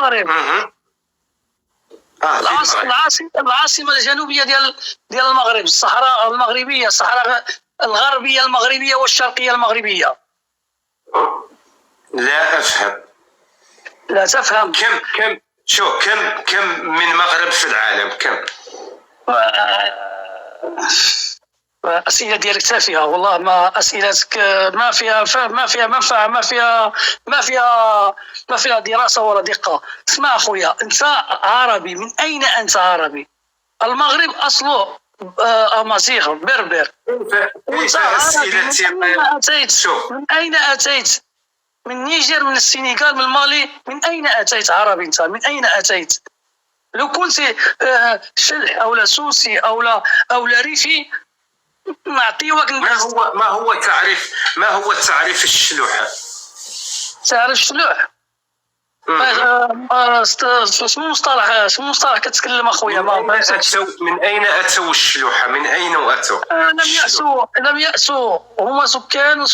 المغرب. العاصمة الجنوبية ديال المغرب، الصحراء المغربية، الصحراء الغربية المغربية والشرقية المغربية. لا أفهم. لا تفهم. كم من مغرب في العالم؟ كم؟ أسئلة ديالك تافهة والله، ما أسئلتك ما فيها منفعة، ما فيها دراسة ولا دقة. اسمع أخويا، أنت عربي، من أين أنت عربي؟ المغرب أصله أمازيغ بربر. كيف أسئلتي؟ من أين أتيت؟ من نيجر، من السنغال، من المالي؟ من أين أتيت عربي أنت؟ من أين أتيت؟ لو كنت شلح أو لا سوسي أو لا ريفي نعطيوك. ما هو تعريف الشلوحة؟ تعرف الشلوح؟ شنو مصطلح كتكلم اخويا؟ من اين اتوا الشلوحة؟ من اين اتوا؟ لم يأسوا، هما سكان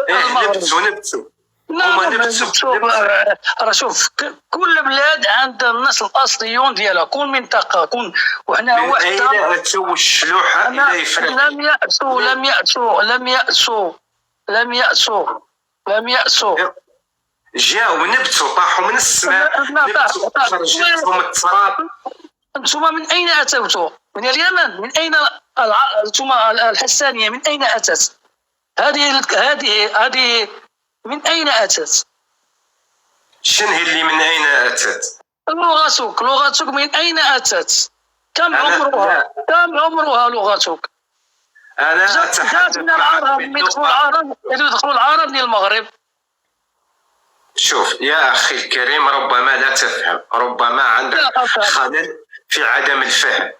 المغرب. نبتوا هما نبتوا. راه شوف، كل بلاد عندها الناس الاصليون ديالها، كل منطقه وحنا وحده. من اين اتوا الشلوحة الى افريقيا؟ لم يأسوا. جاءوا نبتوا، طاحوا من السماء، نبتوا، خرجتهم التراب. انتم من اين اتوتوا؟ من اليمن. من اين انتم الحسانيه؟ من اين اتت هذه من اين اتت؟ شنو هي اللي من اين اتت؟ لغتك من اين اتت؟ كم عمرها لغتك؟ انا اتحدث من العرب. يدخلوا العرب للمغرب. شوف يا أخي الكريم، ربما لا تفهم، ربما عندك خلل في عدم الفهم.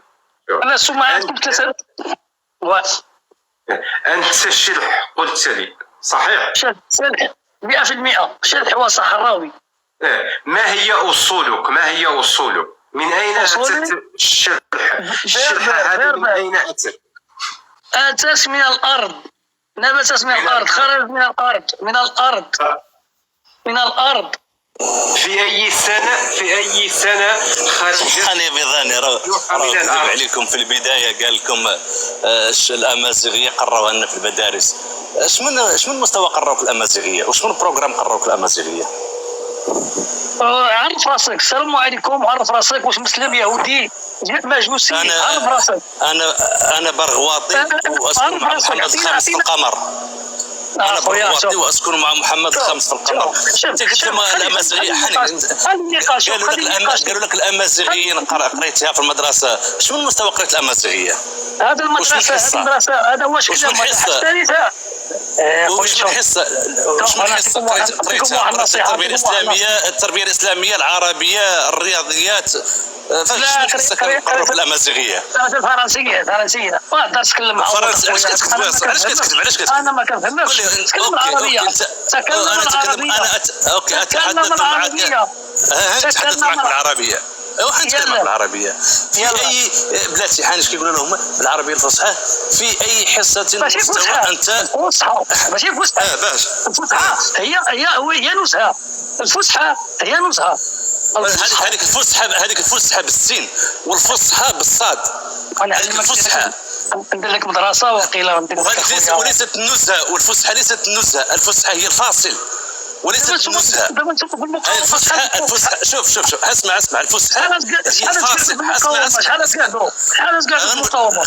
أنا سمعتكم أنت شلح قلت لي، صحيح؟ شلح 100%. شلح هو صحراوي. ما هي أصولك؟ من أين أتت الشلح؟ هذه من أين أتت؟ أتت من الأرض، نبتت من الأرض، خرجت من الأرض. في أي سنة خرجت؟ حاني بيضاني راه كذب عليكم في البداية، قال لكم الأمازيغية قروها لنا في المدارس. اش من مستوى قروك الأمازيغية؟ واش من بروغرام قروك الأمازيغية؟ عرف راسك. السلام عليكم. عرف راسك. واش مسلم، يهودي، مجوسي؟ عرف راسك. أنا برغواطي وأسكن مع محمد الخامس في القمر. أنا برغواطي وأسكن مع محمد الخامس في القمر. أنت قلت لهم الأمازيغية، قالوا لك الأمازيغيين قريتها في المدرسة. شنو من مستوى قريت الأمازيغية؟ هذا المدرسة هذا واش من حصة؟ واش من حصة قريتها؟ التربية الإسلامية، العربية، الرياضيات. فاش حصة كنقروا في الأمازيغية؟ الفرنسية. ما نقدرش نتكلم فرنسي. علاش كتكذب؟ أنا ما كنفهمش. تكلم العربية. اوكي اتحدث معك بالعربية. نتكلم بالعربية. في اي بلاتي حانش كيقولوا لهم بالعربية الفصحى، في اي حصة مستوى انت؟ الفصحى ماشي فصحى. باش الفصحى هي نزهة. الفصحى هي نزهة. هذيك الفصحى بالسين والفصحى بالصاد. هذيك الفصحى ندير لك مدرسة وقيلة. وليست النزهة، والفصحى ليست النزهة. الفصحى هي الفاصل وليست النزهة. الفصحى شوف اسمع الفصحى هي الفاصل. شحال تقعدوا المقاومة؟